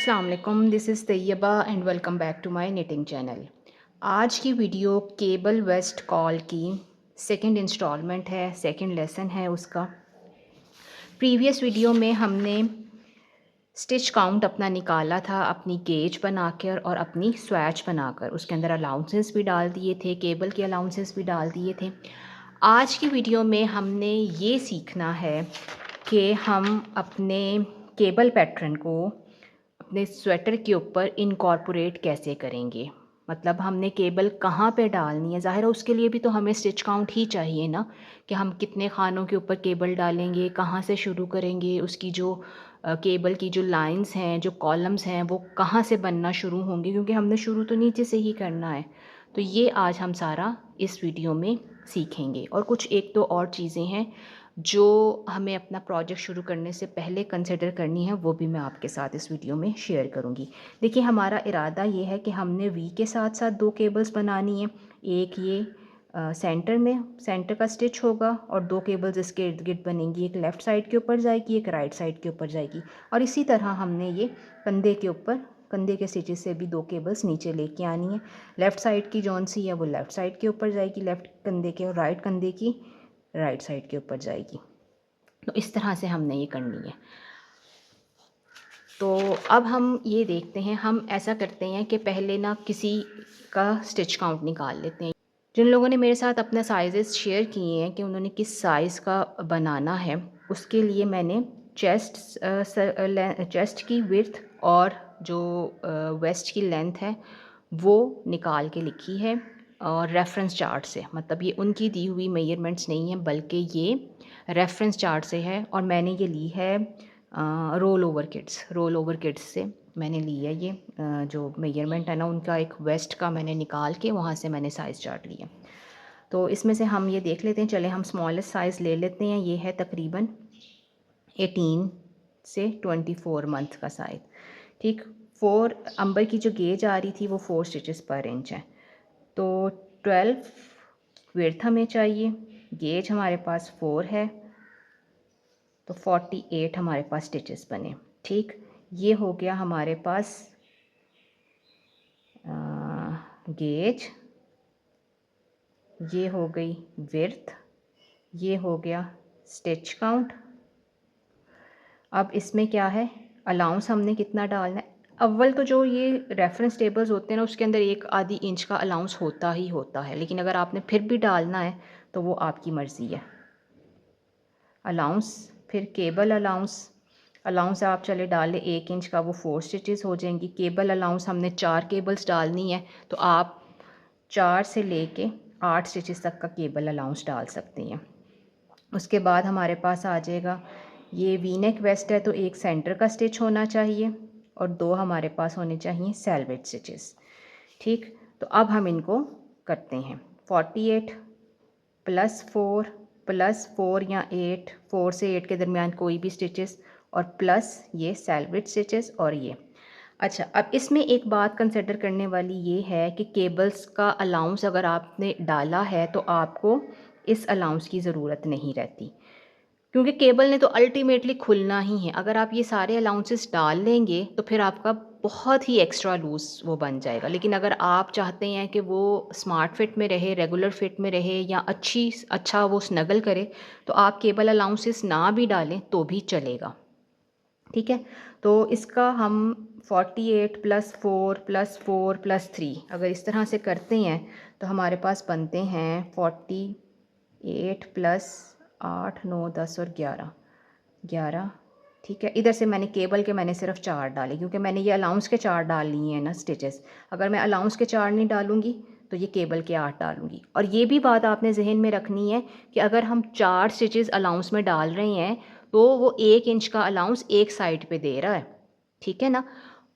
अस्सलाम वालेकुम, this is Tayyaba and welcome back to my knitting channel. आज की वीडियो केबल वेस्ट कॉल की सेकंड इंस्टॉलमेंट है, सेकंड लेसन है उसका। प्रीवियस वीडियो में हमने स्टिच काउंट अपना निकाला था अपनी गेज बनाकर और अपनी स्वैच बनाकर, उसके अंदर अलाउंसेस भी डाल दिए थे, केबल के अलाउंसेस भी डाल दिए थे। आज की वीडियो में हमने ये सीखना है कि हम अपने केबल पैटर्न को अपने स्वेटर के ऊपर इनकॉर्पोरेट कैसे करेंगे। मतलब हमने केबल कहाँ पे डालनी है, ज़ाहिर है उसके लिए भी तो हमें स्टिच काउंट ही चाहिए ना, कि हम कितने खानों के ऊपर केबल डालेंगे, कहाँ से शुरू करेंगे, उसकी जो केबल की जो लाइंस हैं, जो कॉलम्स हैं, वो कहाँ से बनना शुरू होंगे, क्योंकि हमने शुरू तो नीचे से ही करना है। तो ये आज हम सारा इस वीडियो में सीखेंगे। और कुछ एक दो और चीज़ें हैं जो हमें अपना प्रोजेक्ट शुरू करने से पहले कंसिडर करनी है, वो भी मैं आपके साथ इस वीडियो में शेयर करूँगी। देखिए, हमारा इरादा ये है कि हमने वी के साथ साथ दो केबल्स बनानी है। एक ये सेंटर में सेंटर का स्टिच होगा और दो केबल्स इसके इर्द गिर्द बनेंगी, एक लेफ़्ट साइड के ऊपर जाएगी, एक राइट साइड के ऊपर जाएगी। और इसी तरह हमने ये कंधे के ऊपर, कंधे के स्टिचेस से भी दो केबल्स नीचे लेके आनी है। लेफ़्ट साइड की जौन सी है वो लेफ़्ट साइड के ऊपर जाएगी, लेफ़्ट कंधे के, और राइट कंधे की राइट साइड के ऊपर जाएगी। तो इस तरह से हमने ये करनी है। तो अब हम ये देखते हैं, हम ऐसा करते हैं कि पहले ना किसी का स्टिच काउंट निकाल लेते हैं। जिन लोगों ने मेरे साथ अपना साइज़ेस शेयर किए हैं कि उन्होंने किस साइज़ का बनाना है, उसके लिए मैंने चेस्ट की विड्थ और जो वेस्ट की लेंथ है वो निकाल के लिखी है और रेफरेंस चार्ट से। मतलब ये उनकी दी हुई मेजरमेंट्स नहीं है, बल्कि ये रेफरेंस चार्ट से है। और मैंने ये ली है रोल ओवर किट्स से मैंने ली है ये जो मेजरमेंट है ना उनका, एक वेस्ट का मैंने निकाल के वहाँ से मैंने साइज़ चार्ट लिया। तो इसमें से हम ये देख लेते हैं, चले हम स्मॉलेस्ट साइज़ ले लेते हैं। ये है तकरीबन 18 से 24 मंथ का साइज़। ठीक, 4 अंबर की जो गेज आ रही थी वो 4 स्टिचेस पर इंच है। तो 12 विड्थ हमें चाहिए, गेज हमारे पास 4 है, तो 48 हमारे पास स्टिचेस बने। ठीक, ये हो गया हमारे पास गेज, ये हो गई विड्थ, ये हो गया स्टिच काउंट। अब इसमें क्या है, अलाउंस हमने कितना डालना है। अव्वल तो जो ये रेफरेंस टेबल्स होते हैं ना उसके अंदर 1 आधी इंच का अलाउंस होता ही होता है, लेकिन अगर आपने फिर भी डालना है तो वो आपकी मर्ज़ी है। अलाउंस, फिर केबल अलाउंस आप चले डाल लें 1 इंच का, वो 4 स्टिचेस हो जाएंगी। केबल अलाउंस हमने 4 केबल्स डालनी है, तो आप 4 से लेके 8 स्टिचेस तक का केबल अलाउंस डाल सकते हैं। उसके बाद हमारे पास आ जाएगा, ये वी नेक वेस्ट है तो एक सेंटर का स्टिच होना चाहिए और 2 हमारे पास होने चाहिए सेल्वेज स्टिचेस। ठीक, तो अब हम इनको करते हैं। 48 प्लस 4 या 8, 4 से 8 के दरमियान कोई भी स्टिचेस, और प्लस ये सेल्वेज स्टिचेस और ये। अच्छा, अब इसमें एक बात कंसिडर करने वाली ये है कि केबल्स का अलाउंस अगर आपने डाला है तो आपको इस अलाउंस की ज़रूरत नहीं रहती, क्योंकि केबल ने तो अल्टीमेटली खुलना ही है। अगर आप ये सारे अलाउंसेस डाल लेंगे तो फिर आपका बहुत ही एक्स्ट्रा लूज़ वो बन जाएगा। लेकिन अगर आप चाहते हैं कि वो स्मार्ट फिट में रहे, रेगुलर फिट में रहे, या अच्छा वो स्नगल करे, तो आप केबल अलाउंसेस ना भी डालें तो भी चलेगा। ठीक है, तो इसका हम 48 +4 +3 अगर इस तरह से करते हैं तो हमारे पास बनते हैं 48 प्लस 8 9 10 और 11। ठीक है, इधर से मैंने केबल के मैंने सिर्फ 4 डाले, क्योंकि मैंने ये अलाउंस के 4 डाल लिए हैं ना स्टिचेस। अगर मैं अलाउंस के 4 नहीं डालूंगी तो ये केबल के 8 डालूंगी। और ये भी बात आपने जहन में रखनी है कि अगर हम 4 स्टिचेस अलाउंस में डाल रहे हैं तो वो 1 इंच का अलाउंस एक साइड पे दे रहा है। ठीक है ना,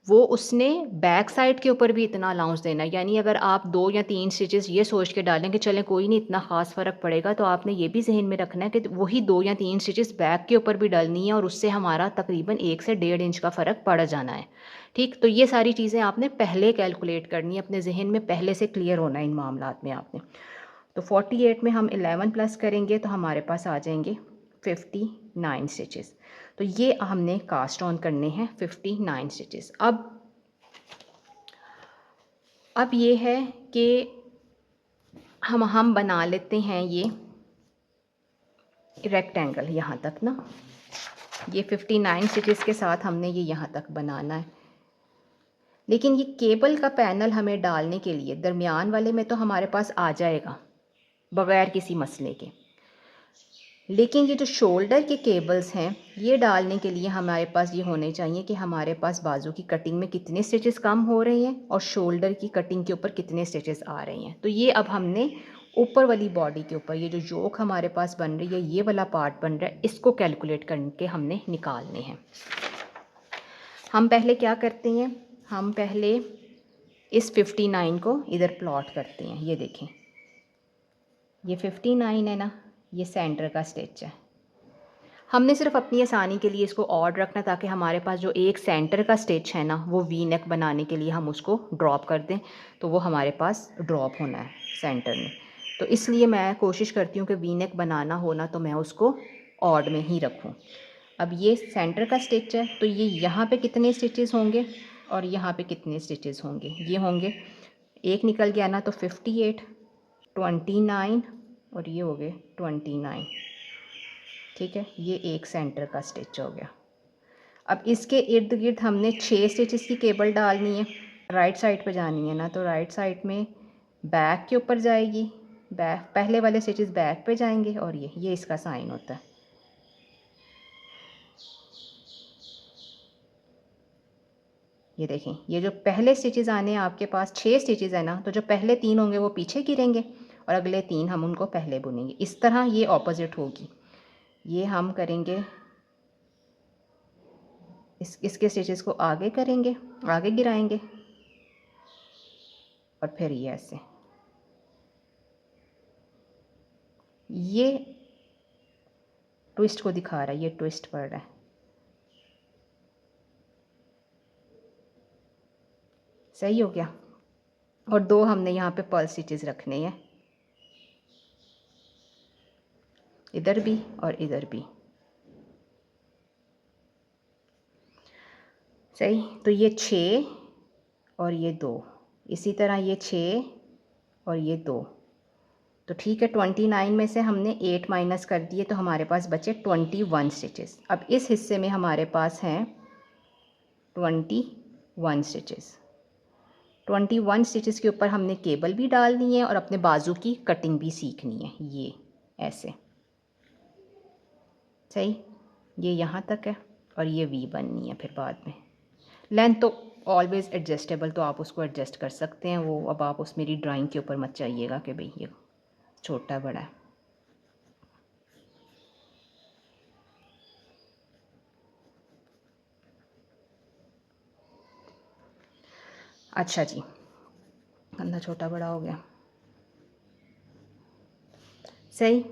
वो उसने बैक साइड के ऊपर भी इतना अलाउंस देना है। यानी अगर आप 2 या 3 स्टिचेस ये सोच के डालें कि चलें कोई नहीं इतना ख़ास फ़र्क पड़ेगा, तो आपने ये भी ज़हन में रखना है कि वही 2 या 3 स्टिचेस बैक के ऊपर भी डालनी है, और उससे हमारा तकरीबन 1 से 1.5 इंच का फ़र्क पड़ जाना है। ठीक, तो ये सारी चीज़ें आपने पहले कैलकुलेट करनी है, अपने जहन में पहले से क्लियर होना है इन मामलात में आपने। तो 48 में हम 11 प्लस करेंगे तो हमारे पास आ जाएंगे 59 स्टिचेस। तो ये हमने कास्ट ऑन करने हैं 59 स्टिचेस। अब ये है कि हम बना लेते हैं ये रेक्टेंगल यहाँ तक ना, ये 59 स्टिचेस के साथ हमने ये यहाँ तक बनाना है। लेकिन ये केबल का पैनल हमें डालने के लिए दरमियान वाले में तो हमारे पास आ जाएगा बग़ैर किसी मसले के, लेकिन ये जो शोल्डर के केबल्स हैं ये डालने के लिए हमारे पास ये होने चाहिए कि हमारे पास बाजू की कटिंग में कितने स्टिचेस कम हो रहे हैं और शोल्डर की कटिंग के ऊपर कितने स्टिचेस आ रहे हैं। तो ये अब हमने ऊपर वाली बॉडी के ऊपर ये जो योक हमारे पास बन रही है, ये वाला पार्ट बन रहा है, इसको कैलकुलेट करके हमने निकालने हैं। हम पहले क्या करते हैं, हम पहले इस 59 को इधर प्लॉट करते हैं। ये देखें, ये 59 है ना, ये सेंटर का स्टिच है। हमने सिर्फ अपनी आसानी के लिए इसको ऑड रखना ताकि हमारे पास जो एक सेंटर का स्टिच है ना, वो वी नेक बनाने के लिए हम उसको ड्रॉप कर दें, तो वो हमारे पास ड्रॉप होना है सेंटर में। तो इसलिए मैं कोशिश करती हूँ कि वी नेक बनाना हो ना तो मैं उसको ऑड में ही रखूँ। अब ये सेंटर का स्टिच है, तो ये यहाँ पे कितने स्टिचेस होंगे और यहाँ पे कितने स्टिचेस होंगे, ये होंगे, एक निकल गया ना तो 58, 29 और ये हो गए 29। ठीक है, ये एक सेंटर का स्टिच हो गया। अब इसके इर्द गिर्द हमने 6 स्टिचेस की केबल डालनी है, राइट साइड पे जानी है ना, तो राइट साइड में बैक के ऊपर जाएगी, बैक पहले वाले स्टिचेस बैक पे जाएंगे और ये इसका साइन होता है। ये देखें, ये जो पहले स्टिचेस आने हैं आपके पास 6 स्टिचेस है ना, तो जो पहले 3 होंगे वो पीछे गिरेंगे और अगले 3 हम उनको पहले बुनेंगे। इस तरह ये ऑपोजिट होगी। ये हम करेंगे, इसके स्टिचेस को आगे करेंगे, आगे गिराएंगे और फिर ये ऐसे, ये ट्विस्ट को दिखा रहा है, ये ट्विस्ट पड़ रहा है। सही हो गया। और 2 हमने यहाँ पे पर्ल स्टिचेस रखने हैं, इधर भी और इधर भी। सही, तो ये 6 और ये 2, इसी तरह ये 6 और ये 2। तो ठीक है, 29 में से हमने 8 माइनस कर दिए तो हमारे पास बचे 21 स्टिचेस। अब इस हिस्से में हमारे पास हैं 21 स्टिचेस। 21 स्टिचेस के ऊपर हमने केबल भी डालनी है और अपने बाजू की कटिंग भी सीखनी है, ये ऐसे। सही, ये यहाँ तक है और ये वी बननी है फिर बाद में। लेंथ तो ऑलवेज़ एडजस्टेबल, तो आप उसको एडजस्ट कर सकते हैं, वो अब आप उस मेरी ड्राइंग के ऊपर मत चाहिएगा कि भाई ये छोटा बड़ा है। अच्छा जी, कंधा छोटा बड़ा हो गया। सही,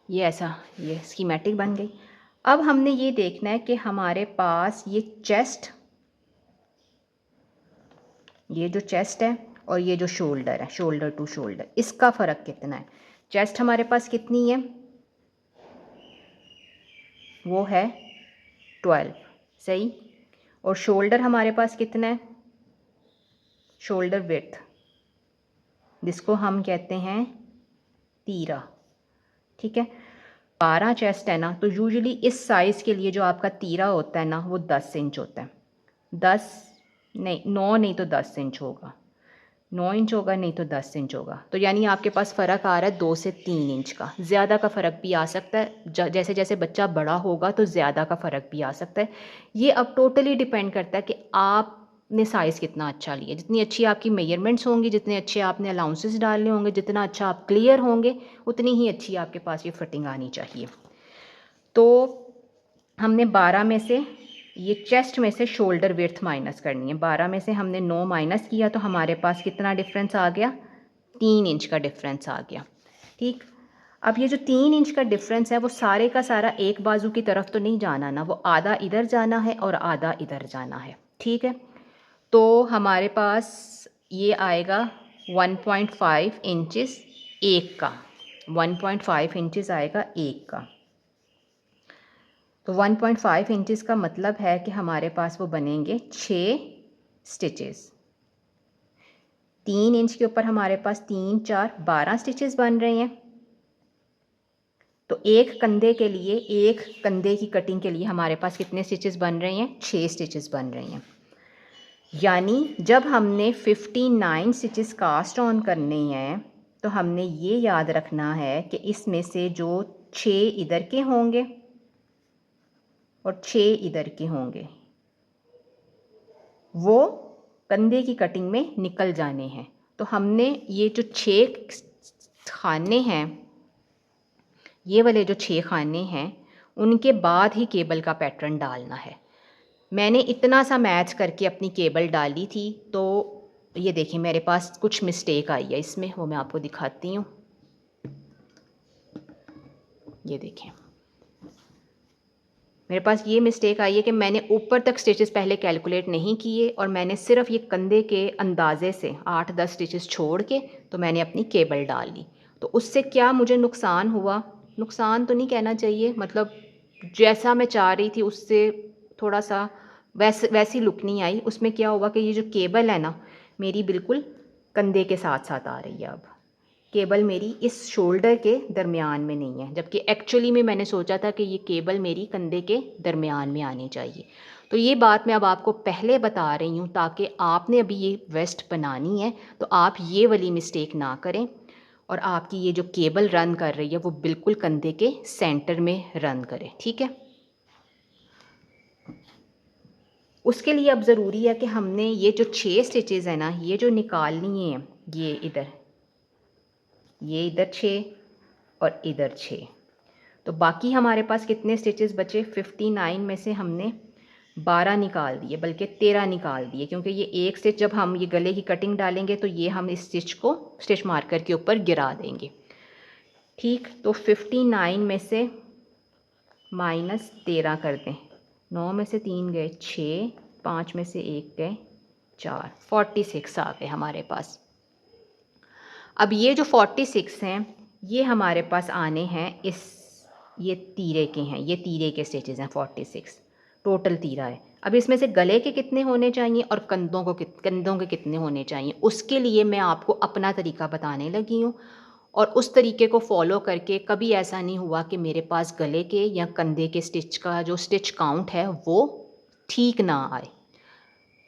ये ऐसा ये स्कीमेटिक बन गई। अब हमने ये देखना है कि हमारे पास ये चेस्ट, ये जो चेस्ट है और ये जो शोल्डर है, शोल्डर टू शोल्डर, इसका फ़र्क कितना है। चेस्ट हमारे पास कितनी है, वो है 12। सही, और शोल्डर हमारे पास कितना है, शोल्डर विड्थ, जिसको हम कहते हैं तीरा। ठीक है, 12 चेस्ट है ना, तो यूजुअली इस साइज़ के लिए जो आपका तीरा होता है ना वो 10 इंच होता है। 10 नहीं, 9 नहीं तो 10 इंच होगा, 9 इंच होगा नहीं तो 10 इंच होगा। तो यानी आपके पास फ़र्क आ रहा है 2 से 3 इंच का। ज़्यादा का फ़र्क भी आ सकता है, जैसे जैसे बच्चा बड़ा होगा तो ज़्यादा का फ़र्क भी आ सकता है। ये अब टोटली डिपेंड करता है कि आपने साइज़ कितना अच्छा लिया। जितनी अच्छी आपकी मेजरमेंट्स होंगी, जितने अच्छे आपने अलाउंसेस डालने होंगे, जितना अच्छा आप क्लियर होंगे, उतनी ही अच्छी आपके पास ये फिटिंग आनी चाहिए। तो हमने 12 में से ये चेस्ट में से शोल्डर विड्थ माइनस करनी है। 12 में से हमने 9 माइनस किया तो हमारे पास कितना डिफरेंस आ गया, 3 इंच का डिफरेंस आ गया। ठीक, अब ये जो 3 इंच का डिफरेंस है वो सारे का सारा एक बाजू की तरफ तो नहीं जाना ना, वो आधा इधर जाना है और आधा इधर जाना है। ठीक है, तो हमारे पास ये आएगा 1.5 इंचेस एक का। 1.5 इंचज़ आएगा एक का। तो 1.5 इंचज़ का मतलब है कि हमारे पास वो बनेंगे 6 स्टिचेस। 3 इंच के ऊपर हमारे पास 3 4 12 स्टिचेस बन रहे हैं। तो एक कंधे के लिए, एक कंधे की कटिंग के लिए हमारे पास कितने स्टिचेस बन रहे हैं? 6 स्टिचेस बन रहे हैं। यानी जब हमने 59 स्टिचेस कास्ट ऑन करने हैं तो हमने ये याद रखना है कि इसमें से जो 6 इधर के होंगे और 6 इधर के होंगे वो कंधे की कटिंग में निकल जाने हैं। तो हमने ये जो 6 खाने हैं, ये वाले जो 6 खाने हैं, उनके बाद ही केबल का पैटर्न डालना है। मैंने इतना सा मैच करके अपनी केबल डाली थी, तो ये देखिए मेरे पास कुछ मिस्टेक आई है इसमें, वो मैं आपको दिखाती हूँ। ये देखें मेरे पास ये मिस्टेक आई है कि मैंने ऊपर तक स्टिचेस पहले कैलकुलेट नहीं किए और मैंने सिर्फ ये कंधे के अंदाज़े से 8-10 स्टिचेस छोड़ के तो मैंने अपनी केबल डाल ली। तो उससे क्या मुझे नुकसान हुआ? नुकसान तो नहीं कहना चाहिए, मतलब जैसा मैं चाह रही थी उससे थोड़ा सा वैसी लुक नहीं आई। उसमें क्या हुआ कि ये जो केबल है ना, मेरी बिल्कुल कंधे के साथ साथ आ रही है। अब केबल मेरी इस शोल्डर के दरमियान में नहीं है, जबकि एक्चुअली में मैंने सोचा था कि ये केबल मेरी कंधे के दरमियान में आनी चाहिए। तो ये बात मैं अब आपको पहले बता रही हूँ ताकि आपने अभी ये वेस्ट बनानी है तो आप ये वाली मिस्टेक ना करें और आपकी ये जो केबल रन कर रही है वो बिल्कुल कंधे के सेंटर में रन करे, ठीक है। उसके लिए अब ज़रूरी है कि हमने ये जो 6 स्टिचेज़ है ना, ये जो निकालनी है, ये इधर 6 और इधर 6। तो बाकी हमारे पास कितने स्टिचेस बचे? 59 में से हमने 12 निकाल दिए, बल्कि 13 निकाल दिए, क्योंकि ये एक स्टिच जब हम ये गले की कटिंग डालेंगे तो ये हम इस स्टिच को स्टिच मार्कर के ऊपर गिरा देंगे, ठीक। तो 59 में से माइनस 13 कर दें। 9 में से 3 गए 6, 5 में से 1 गए 4, 46 आ गए हमारे पास। अब ये जो 46 हैं ये हमारे पास आने हैं ये तीरे के हैं, ये तीरे के स्टिचेस हैं। 46 टोटल तीरा है। अब इसमें से गले के कितने होने चाहिए और कंधों के कितने होने चाहिए, उसके लिए मैं आपको अपना तरीका बताने लगी हूँ। और उस तरीके को फॉलो करके कभी ऐसा नहीं हुआ कि मेरे पास गले के या कंधे के स्टिच का जो स्टिच काउंट है वो ठीक ना आए,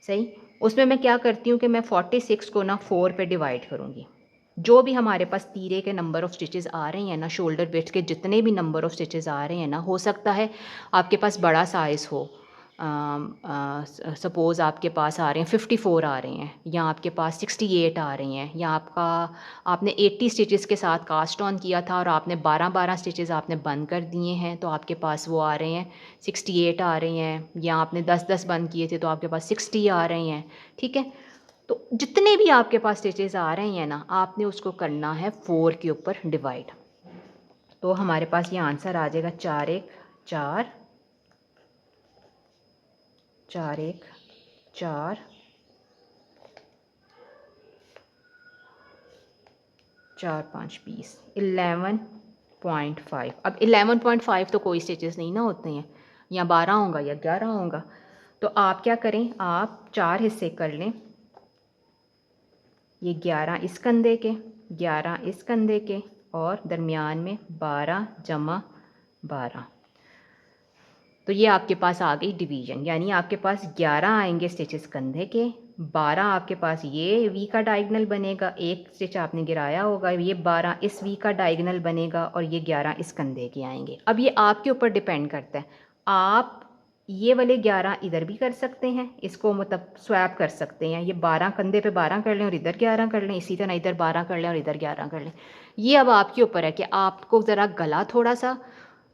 सही। उसमें मैं क्या करती हूँ कि मैं 46 को ना 4 पे डिवाइड करूँगी। जो भी हमारे पास तीरे के नंबर ऑफ़ स्टिचेस आ रहे हैं ना, शोल्डर बिट्स के जितने भी नंबर ऑफ़ स्टिचेस आ रहे हैं ना, हो सकता है आपके पास बड़ा साइज़ हो, सपोज़ आपके पास आ रहे हैं 54 आ रहे हैं, या आपके पास 68 आ रही हैं, या आपने 80 स्टिचेस के साथ कास्ट ऑन किया था और आपने 12-12 स्टिचेस आपने बंद कर दिए हैं तो आपके पास वो आ रहे हैं 68 आ रहे हैं, या आपने 10-10 बंद किए थे तो आपके पास 60 आ रहे हैं, ठीक है। तो जितने भी आपके पास स्टिचेस आ रहे हैं ना, आपने उसको करना है 4 के ऊपर डिवाइड। तो हमारे पास ये आंसर आ जाएगा 4 1 4 4 1 4 4 5 20 11.5। अब 11.5 तो कोई स्टिचेस नहीं ना होते हैं, या 12 होगा या 11 होगा। तो आप क्या करें, आप 4 हिस्से कर लें। ये 11 इस कंधे के, 11 इस कंधे के और दरमियान में 12 जमा 12। तो ये आपके पास आ गई डिवीज़न, यानी आपके पास 11 आएंगे स्टिचेस कंधे के, 12 आपके पास ये वी का डायगोनल बनेगा, एक स्टिच आपने गिराया होगा, ये 12 इस वी का डायगोनल बनेगा और ये 11 इस कंधे के आएंगे। अब ये आपके ऊपर डिपेंड करता है, आप ये वाले 11 इधर भी कर सकते हैं, इसको मतलब स्वैप कर सकते हैं, ये 12 कंधे पे 12 कर लें और इधर 11 कर लें, इसी तरह इधर 12 कर लें और इधर 11 कर लें। ये अब आपके ऊपर है कि आपको ज़रा गला थोड़ा सा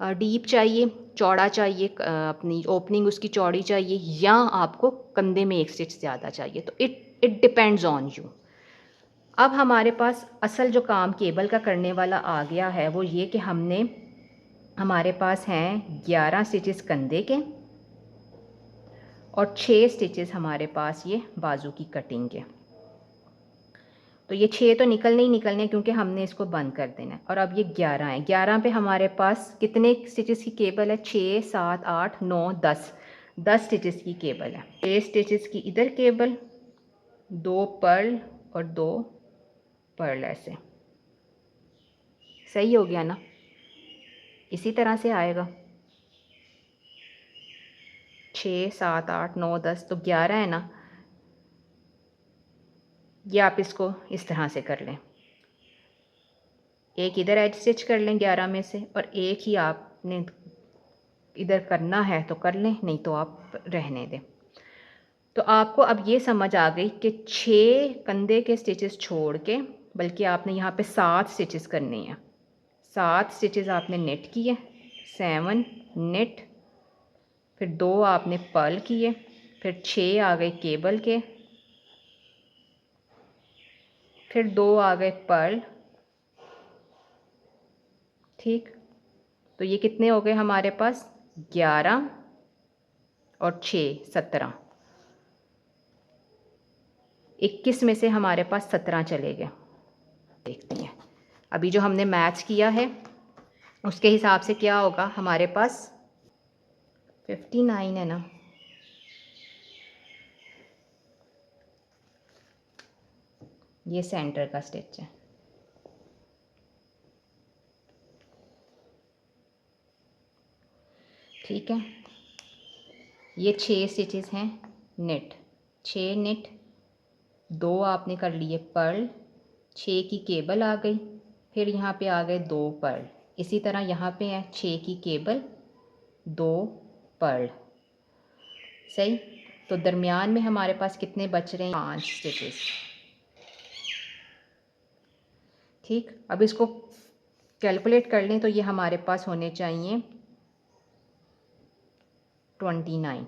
डीप चाहिए, चौड़ा चाहिए, अपनी ओपनिंग उसकी चौड़ी चाहिए, या आपको कंधे में एक स्टिच ज़्यादा चाहिए। तो इट डिपेंड्स ऑन यू। अब हमारे पास असल जो काम केबल का करने वाला आ गया है वो ये कि हमारे पास हैं 11 स्टिचेस कंधे के और 6 स्टिचेस हमारे पास ये बाजू की कटिंग के। तो ये 6 तो निकलने ही निकलने क्योंकि हमने इसको बंद कर देना है। और अब ये 11 है। 11 पे हमारे पास कितने स्टिचेस की केबल है? 6, 7, 8, 9, 10। 10 स्टिचेस की केबल है। 6 स्टिचेस की इधर केबल, 2 पर्ल और 2 पर्ल ऐसे। सही हो गया ना? इसी तरह से आएगा। 6, 7, 8, 9, 10 तो 11 है ना। ये आप इसको इस तरह से कर लें, एक इधर एज स्टिच कर लें 11 में से, और एक ही आपने इधर करना है तो कर लें, नहीं तो आप रहने दें। तो आपको अब ये समझ आ गई कि 6 कंधे के स्टिचेस छोड़ के बल्कि आपने यहाँ पे 7 स्टिचेस करने हैं। 7 स्टिचेस आपने नेट किए, 7 नेट, फिर 2 आपने पर्ल किए, फिर 6 आ गए केबल के, फिर 2 आ गए पर्ल। ठीक, तो ये कितने हो गए हमारे पास? 11 और 6 17। 21 में से हमारे पास 17 चले गए। देखते हैं अभी जो हमने मैथ्स किया है उसके हिसाब से क्या होगा हमारे पास? 59 है ना। ये सेंटर का स्टिच है। ठीक है, ये 6 स्टिचेस हैं नेट, 6 नेट, 2 आपने कर लिए पर्ल, 6 की केबल आ गई, फिर यहाँ पे आ गए 2 पर्ल। इसी तरह यहाँ पे है 6 की केबल, 2 पर्ल। सही, तो दरमियान में हमारे पास कितने बच रहे हैं? 5 स्टिचेस। ठीक, अब इसको कैलकुलेट कर लें तो ये हमारे पास होने चाहिए 29।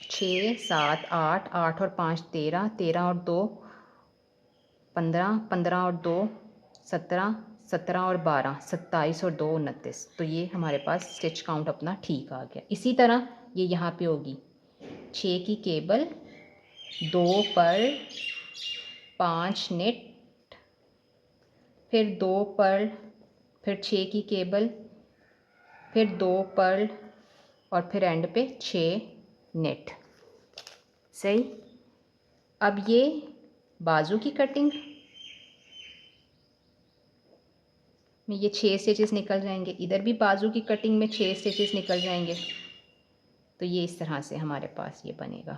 6, 7, 8, 8 और 5 13, 13 और 2 15, 15 और 2 17, 17 और 12 27 और 2 29। तो ये हमारे पास स्टिच काउंट अपना ठीक आ गया। इसी तरह ये यहाँ पे होगी 6 की केबल, 2 पर्ल, 5 नेट, फिर 2 पर्ल, फिर 6 की केबल, फिर 2 पर्ल और फिर एंड पे 6 नेट। सही, अब ये बाजू की कटिंग में ये 6 स्टिचेस निकल जाएंगे, इधर भी बाजू की कटिंग में 6 स्टिचेस निकल जाएंगे। तो ये इस तरह से हमारे पास ये बनेगा।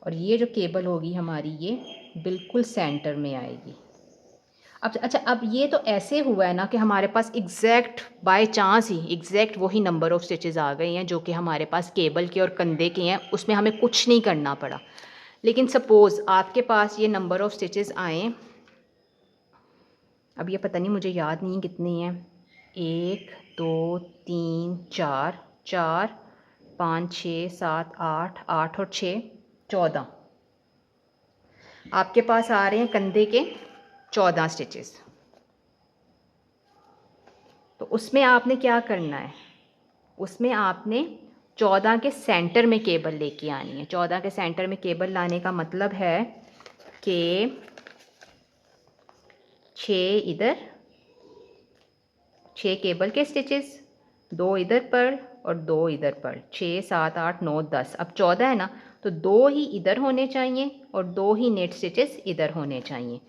और ये जो केबल होगी हमारी ये बिल्कुल सेंटर में आएगी। अब अच्छा, अब ये तो ऐसे हुआ है ना कि हमारे पास एग्जैक्ट बाय चांस ही एग्जैक्ट वही नंबर ऑफ़ स्टिचेस आ गए हैं जो कि हमारे पास केबल के और कंधे के हैं, उसमें हमें कुछ नहीं करना पड़ा। लेकिन सपोज़ आपके पास ये नंबर ऑफ़ स्टिचेस आए, अब ये पता नहीं मुझे याद नहीं कितने हैं, 1 2 3 4, 4 5 6 7 8, 8 और 6 14। आपके पास आ रहे हैं कंधे के 14 स्टिचेस। तो उसमें आपने क्या करना है? उसमें आपने 14 के सेंटर में केबल लेके आनी है। 14 के सेंटर में केबल लाने का मतलब है कि 6 इधर, 6 केबल के स्टिचेस, 2 इधर पर्ल और 2 इधर पर्ल, 6 7 8 9 10। अब 14 है ना, तो 2 ही इधर होने चाहिए और 2 ही नेट स्टिचेस इधर होने चाहिए।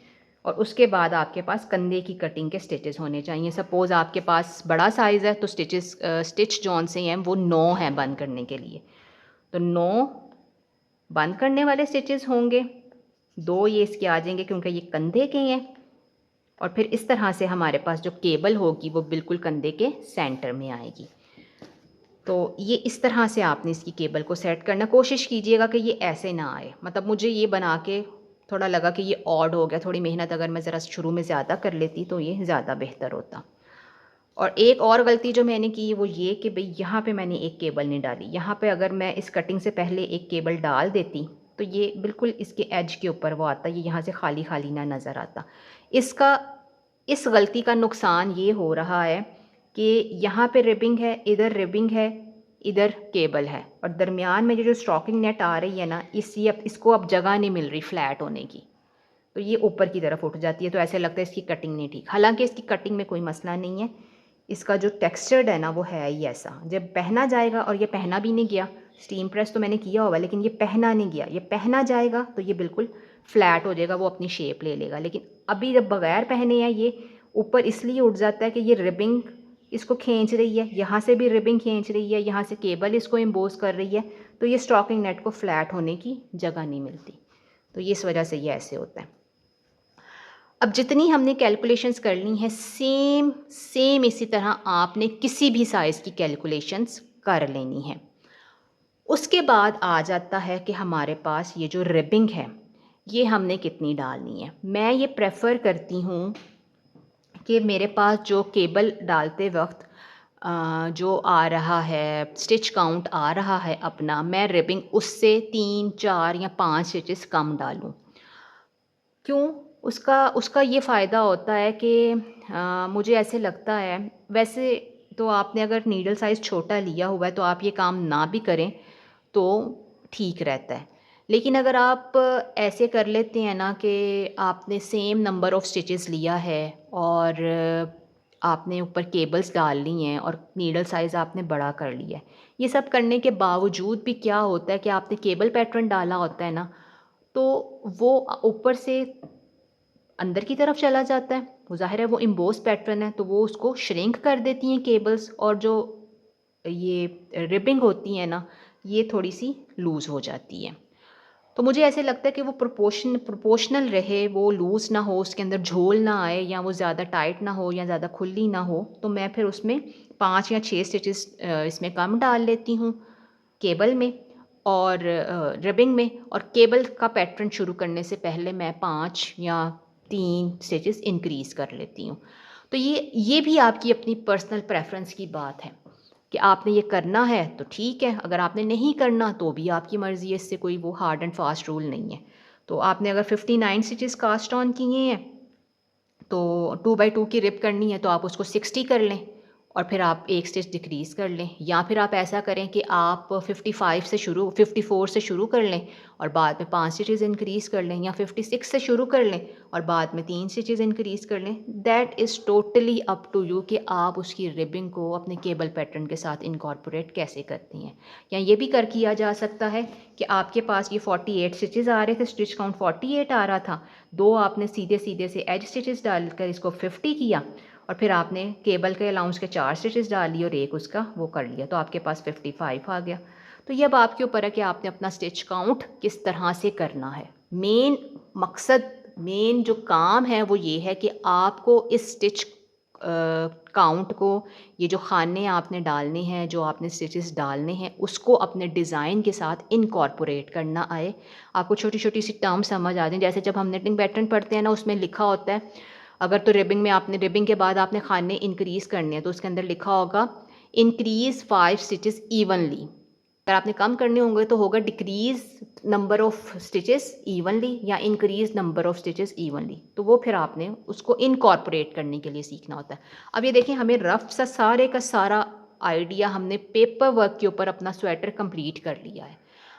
और उसके बाद आपके पास कंधे की कटिंग के स्टिचेस होने चाहिए। सपोज़ आपके पास बड़ा साइज़ है तो स्टिच जौन से हैं वो 9 हैं बंद करने के लिए, तो 9 बंद करने वाले स्टिचेस होंगे, 2 ये इसके आ जाएंगे क्योंकि ये कंधे के हैं। और फिर इस तरह से हमारे पास जो केबल होगी वो बिल्कुल कंधे के सेंटर में आएगी। तो ये इस तरह से आपने इसकी केबल को सेट करना। कोशिश कीजिएगा कि ये ऐसे ना आए। मतलब मुझे ये बना के थोड़ा लगा कि ये ऑड हो गया, थोड़ी मेहनत अगर मैं ज़रा शुरू में ज़्यादा कर लेती तो ये ज़्यादा बेहतर होता। और एक और गलती जो मैंने की वो ये कि भाई यहाँ पे मैंने एक केबल नहीं डाली। यहाँ पे अगर मैं इस कटिंग से पहले एक केबल डाल देती तो ये बिल्कुल इसके एज के ऊपर वो आता, ये यहाँ से खाली खाली ना नज़र आता। इस गलती का नुकसान ये हो रहा है कि यहाँ पे रिबिंग है, इधर रिबिंग है, इधर केबल है और दरमियान में जो स्टॉकिंग नेट आ रही है ना, इसको अब जगह नहीं मिल रही फ्लैट होने की, तो ये ऊपर की तरफ उठ जाती है, तो ऐसे लगता है इसकी कटिंग नहीं ठीक। हालांकि इसकी कटिंग में कोई मसला नहीं है, इसका जो टेक्सचर्ड है ना वो है ही ऐसा। जब पहना जाएगा, और ये पहना भी नहीं गया, स्टीम प्रेस तो मैंने किया होगा लेकिन ये पहना नहीं गया, ये पहना जाएगा तो ये बिल्कुल फ्लैट हो जाएगा, वो अपनी शेप ले लेगा। लेकिन अभी जब बगैर पहने हैं ये ऊपर इसलिए उठ जाता है कि ये रिबिंग इसको खींच रही है, यहाँ से भी रिबिंग खींच रही है, यहाँ से केबल इसको एम्बोस कर रही है, तो ये स्टॉकिंग नेट को फ्लैट होने की जगह नहीं मिलती, तो ये इस वजह से ये ऐसे होता है। अब जितनी हमने कैलकुलेशंस करनी है सेम सेम इसी तरह आपने किसी भी साइज़ की कैलकुलेशंस कर लेनी है। उसके बाद आ जाता है कि हमारे पास ये जो रिबिंग है ये हमने कितनी डालनी है। मैं ये प्रेफर करती हूँ कि मेरे पास जो केबल डालते वक्त जो आ रहा है स्टिच काउंट आ रहा है अपना, मैं रिबिंग उससे 3, 4 या 5 स्टिचेस कम डालूँ। क्यों? उसका उसका ये फ़ायदा होता है कि मुझे ऐसे लगता है, वैसे तो आपने अगर नीडल साइज़ छोटा लिया हुआ है तो आप ये काम ना भी करें तो ठीक रहता है। लेकिन अगर आप ऐसे कर लेते हैं ना कि आपने सेम नंबर ऑफ़ स्टिचेस लिया है और आपने ऊपर केबल्स डाल ली हैं और नीडल साइज़ आपने बड़ा कर लिया है, ये सब करने के बावजूद भी क्या होता है कि आपने केबल पैटर्न डाला होता है ना, तो वो ऊपर से अंदर की तरफ चला जाता है। वो ज़ाहिर है वो एम्बोस पैटर्न है, तो वो उसको श्रिंक कर देती हैं केबल्स, और जो ये रिबिंग होती है ना ये थोड़ी सी लूज़ हो जाती है। तो मुझे ऐसे लगता है कि वो प्रोपोर्शनल रहे, वो लूज़ ना हो, उसके अंदर झोल ना आए, या वो ज़्यादा टाइट ना हो या ज़्यादा खुली ना हो, तो मैं फिर उसमें 5 या 6 स्टिचेस इसमें कम डाल लेती हूँ केबल में और रिबिंग में। और केबल का पैटर्न शुरू करने से पहले मैं 5 या 3 स्टिचेस इंक्रीज़ कर लेती हूँ। तो ये भी आपकी अपनी पर्सनल प्रेफरेंस की बात है कि आपने ये करना है तो ठीक है, अगर आपने नहीं करना तो भी आपकी मर्ज़ी है, इससे कोई वो हार्ड एंड फास्ट रूल नहीं है। तो आपने अगर 59 स्टिचेस कास्ट ऑन किए हैं तो 2/2 की रिप करनी है तो आप उसको 60 कर लें और फिर आप एक स्टिच डिक्रीज़ कर लें, या फिर आप ऐसा करें कि आप 54 से शुरू कर लें और बाद में 5 स्टिचेस इंक्रीज़ कर लें, या 56 से शुरू कर लें और बाद में 3 स्टिचेस इंक्रीज़ कर लें। That is totally up to you कि आप उसकी रिबिंग को अपने केबल पैटर्न के साथ इनकॉर्पोरेट कैसे करती हैं। या ये भी किया जा सकता है कि आपके पास ये 48 स्टिचेस आ रहे थे, स्टिच काउंट 48 आ रहा था, 2 आपने सीधे सीधे से एज स्टिचेस डालकर इसको 50 किया और फिर आपने केबल के अलाउंस के 4 स्टिचेस डाल लिए और एक उसका वो कर लिया, तो आपके पास 55 आ गया। तो ये अब आपके ऊपर है कि आपने अपना स्टिच काउंट किस तरह से करना है। मेन मकसद, मेन जो काम है वो ये है कि आपको इस स्टिच काउंट को, ये जो खाने आपने डालने हैं, जो आपने स्टिचेस डालने हैं, उसको अपने डिज़ाइन के साथ इनकॉर्पोरेट करना आए। आपको छोटी छोटी सी टर्म समझ आ जाए, जैसे जब हम निटिंग पैटर्न पढ़ते हैं ना, उसमें लिखा होता है, अगर तो रिबिंग में आपने रिबिंग के बाद आपने खाने इंक्रीज़ करने हैं तो उसके अंदर लिखा होगा इंक्रीज़ 5 स्टिचेस इवनली। अगर आपने कम करने होंगे तो होगा decrease number of stitches evenly या increase number of stitches evenly. तो वो फिर आपने उसको इनकॉर्पोरेट करने के लिए सीखना होता है। अब ये देखें, हमें रफ सा सारे का सारा आइडिया हमने पेपर वर्क के ऊपर अपना स्वेटर कंप्लीट कर लिया है।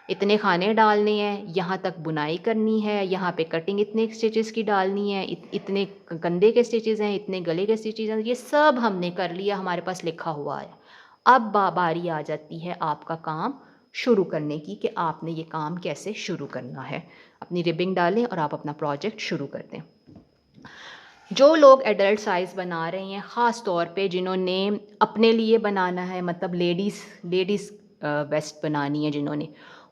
इतने खाने डालने हैं, यहाँ तक बुनाई करनी है, यहाँ पे कटिंग इतने स्टिचेस की डालनी है, इतने कंधे के स्टिचेस हैं, इतने गले के स्टिचेस हैं, ये सब हमने कर लिया, हमारे पास लिखा हुआ है। अब बारी आ जाती है आपका काम शुरू करने की कि आपने ये काम कैसे शुरू करना है। अपनी रिबिंग डालें और आप अपना प्रोजेक्ट शुरू कर दें। जो लोग एडल्ट साइज़ बना रहे हैं, ख़ास तौर पे जिन्होंने अपने लिए बनाना है, मतलब लेडीज़ वेस्ट बनानी है जिन्होंने,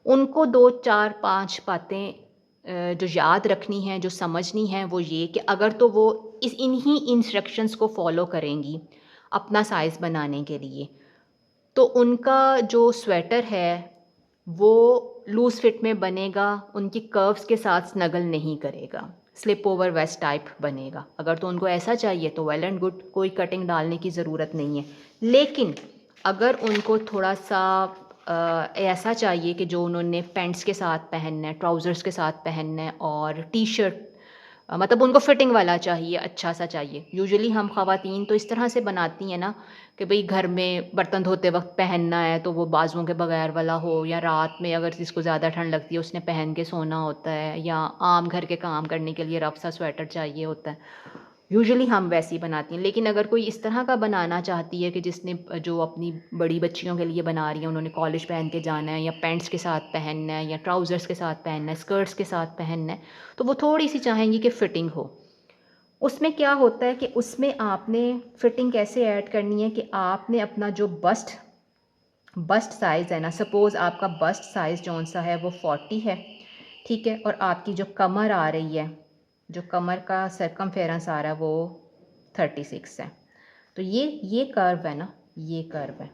उनको 2, 4, 5 बातें जो याद रखनी है, जो समझनी है, वो ये कि अगर तो वो इन्हीं इंस्ट्रक्शंस को फॉलो करेंगी अपना साइज़ बनाने के लिए, तो उनका जो स्वेटर है वो लूज़ फिट में बनेगा, उनकी कर्व्स के साथ स्नगल नहीं करेगा, स्लिप ओवर वेस्ट टाइप बनेगा। अगर तो उनको ऐसा चाहिए तो वेल एंड गुड, कोई कटिंग डालने की ज़रूरत नहीं है। लेकिन अगर उनको थोड़ा सा ऐसा चाहिए कि जो उन्होंने पैंट्स के साथ पहनना है, ट्राउज़र्स के साथ पहनना है और टी शर्ट मतलब उनको फिटिंग वाला चाहिए, अच्छा सा चाहिए। यूजुअली हम ख़वातीन तो इस तरह से बनाती हैं ना कि भई घर में बर्तन धोते वक़्त पहनना है तो वो बाजुओं के बगैर वाला हो, या रात में अगर जिसको ज़्यादा ठंड लगती है उसने पहन के सोना होता है, या आम घर के काम करने के लिए रफ़ सा स्वेटर चाहिए होता है। यूजुअली हम वैसे ही बनाती हैं, लेकिन अगर कोई इस तरह का बनाना चाहती है कि जिसने जो अपनी बड़ी बच्चियों के लिए बना रही है, उन्होंने कॉलेज पहन के जाना है, या पैंट्स के साथ पहनना है, या ट्राउज़र्स के साथ पहनना है, स्कर्ट्स के साथ पहनना है, तो वो थोड़ी-सी चाहेंगी कि फ़िटिंग हो। उसमें क्या होता है कि उसमें आपने फ़िटिंग कैसे ऐड करनी है कि आपने अपना जो बस्ट बस्ट साइज़ है ना, सपोज़ आपका बस्ट साइज़ जौन-सा है वो 40 है, ठीक है? और आपकी जो कमर आ रही है, जो कमर का सर्कमफेरेंस आ रहा है वो 36 है। तो ये कर्व है ना, ये कर्व है,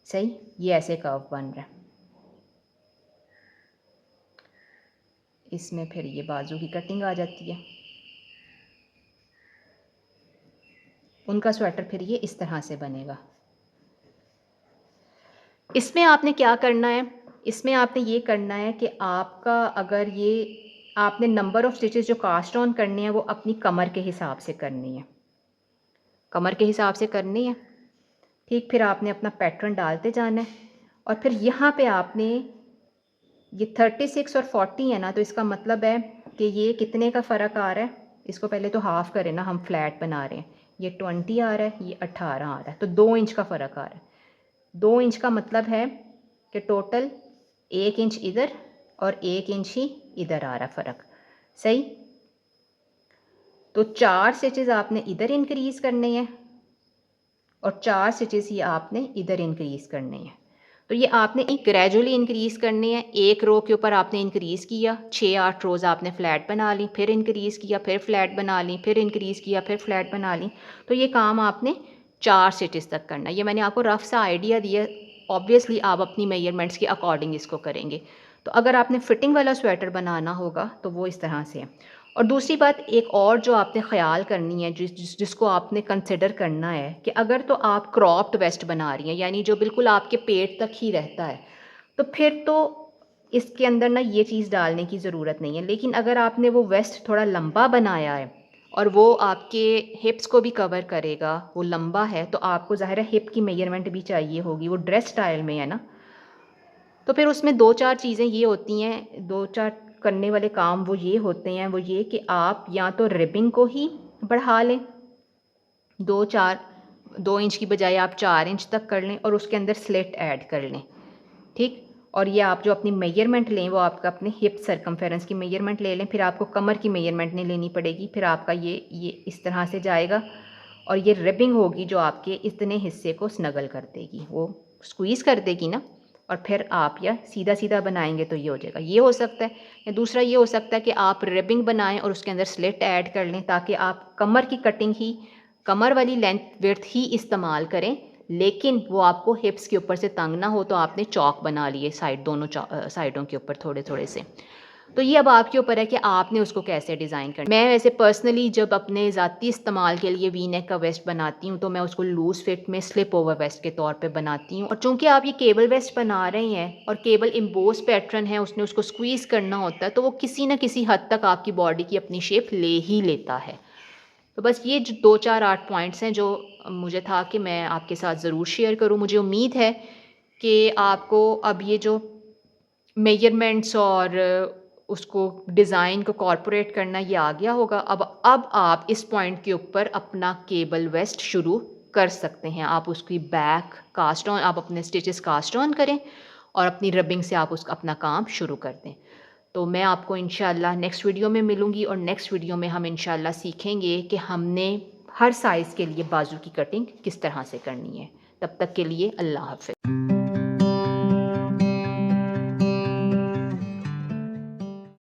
सही? ये ऐसे कर्व बन रहा है। इसमें फिर ये बाजू की कटिंग आ जाती है। उनका स्वेटर फिर ये इस तरह से बनेगा। इसमें आपने क्या करना है, इसमें आपने ये करना है कि आपका अगर ये आपने नंबर ऑफ़ स्टिचेस जो कास्ट ऑन करने हैं वो अपनी कमर के हिसाब से करनी है, कमर के हिसाब से करनी है, ठीक? फिर आपने अपना पैटर्न डालते जाना है, और फिर यहाँ पे आपने ये 36 और 40 है ना, तो इसका मतलब है कि ये कितने का फ़र्क आ रहा है। इसको पहले तो हाफ़ करें ना, हम फ्लैट बना रहे हैं। ये 20 आ रहा है, ये 18 आ रहा है, तो 2 इंच का फ़र्क आ रहा है। 2 इंच का मतलब है कि टोटल 1 इंच इधर और 1 इंच ही इधर आ रहा फ़र्क, सही? तो 4 स्टिचेस आपने इधर इंक्रीज़ करने हैं और 4 स्टिचेस ही आपने इधर इंक्रीज़ करने हैं। तो ये आपने एक ग्रेजुअली इंक्रीज़ करने हैं। एक रो के ऊपर आपने इंक्रीज़ किया, 6-8 रोज़ आपने फ्लैट बना ली, फिर इंक्रीज़ किया, फिर फ्लैट बना ली, फिर इंक्रीज़ किया, फिर फ्लैट बना ली। तो ये काम आपने 4 स्टिचेस तक करना है। ये मैंने आपको रफ़ सा आइडिया दिया, ऑब्वियसली आप अपनी मेजरमेंट्स के अकॉर्डिंग इसको करेंगे। तो अगर आपने फिटिंग वाला स्वेटर बनाना होगा तो वो इस तरह से है। और दूसरी बात एक और जो आपने ख़्याल करनी है, जिसको आपने कंसिडर करना है कि अगर तो आप क्रॉप्ड वेस्ट बना रही हैं, यानी जो बिल्कुल आपके पेट तक ही रहता है, तो फिर तो इसके अंदर ना ये चीज़ डालने की ज़रूरत नहीं है। लेकिन अगर आपने वो वेस्ट थोड़ा लंबा बनाया है और वो आपके हिप्स को भी कवर करेगा, वो लंबा है, तो आपको ज़ाहिर है हिप की मेजरमेंट भी चाहिए होगी, वो ड्रेस स्टाइल में है ना। तो फिर उसमें 2-4 चीज़ें ये होती हैं, 2-4 करने वाले काम वो ये होते हैं, वो ये कि आप या तो रिबिंग को ही बढ़ा लें, 2-4 2 इंच की बजाय आप 4 इंच तक कर लें और उसके अंदर स्लिट ऐड कर लें, ठीक? और ये आप जो अपनी मेजरमेंट लें वो आपका अपने हिप सर्कमफेरेंस की मेजरमेंट ले लें, फिर आपको कमर की मेजरमेंट नहीं लेनी पड़ेगी, फिर आपका ये इस तरह से जाएगा और ये रिबिंग होगी जो आपके इतने हिस्से को स्नगल कर देगी, वो स्क्वीज़ कर देगी ना, और फिर आप या सीधा-सीधा बनाएँगे तो ये हो जाएगा। ये हो सकता है, या दूसरा ये हो सकता है कि आप रिबिंग बनाएँ और उसके अंदर स्लिट ऐड कर लें, ताकि आप कमर की कटिंग ही, कमर वाली लेंथ विड्थ ही इस्तेमाल करें, लेकिन वो आपको हिप्स के ऊपर से तंग ना हो, तो आपने चौक बना लिए साइड, दोनों साइडों के ऊपर थोड़े-थोड़े से। तो ये अब आपके ऊपर है कि आपने उसको कैसे डिज़ाइन करना। मैं वैसे पर्सनली जब अपने ज़ाती इस्तेमाल के लिए वी नेक का वेस्ट बनाती हूँ, तो मैं उसको लूज़ फिट में स्लिप ओवर वेस्ट के तौर पे बनाती हूँ। और चूँकि आप ये केबल वेस्ट बना रहे हैं और केबल एम्बोस पैटर्न है, उसने उसको स्क्वीज़ करना होता है, तो वो किसी न किसी हद तक आपकी बॉडी की अपनी शेप ले ही लेता है। तो बस ये जो 2-4 8 पॉइंट्स हैं जो मुझे था कि मैं आपके साथ ज़रूर शेयर करूँ। मुझे उम्मीद है कि आपको अब ये जो मेजरमेंट्स और उसको डिज़ाइन को कॉर्पोरेट करना ये आ गया होगा। अब आप इस पॉइंट के ऊपर अपना केबल वेस्ट शुरू कर सकते हैं। आप उसकी बैक कास्ट ऑन, आप अपने स्टिचेस कास्ट ऑन करें और अपनी रबिंग से आप उसका अपना काम शुरू कर दें। तो मैं आपको इंशाल्लाह नेक्स्ट वीडियो में मिलूँगी और नेक्स्ट वीडियो में हम इंशाल्लाह सीखेंगे कि हमने हर साइज़ के लिए बाजू की कटिंग किस तरह से करनी है। तब तक के लिए अल्लाह हाफ़िज़।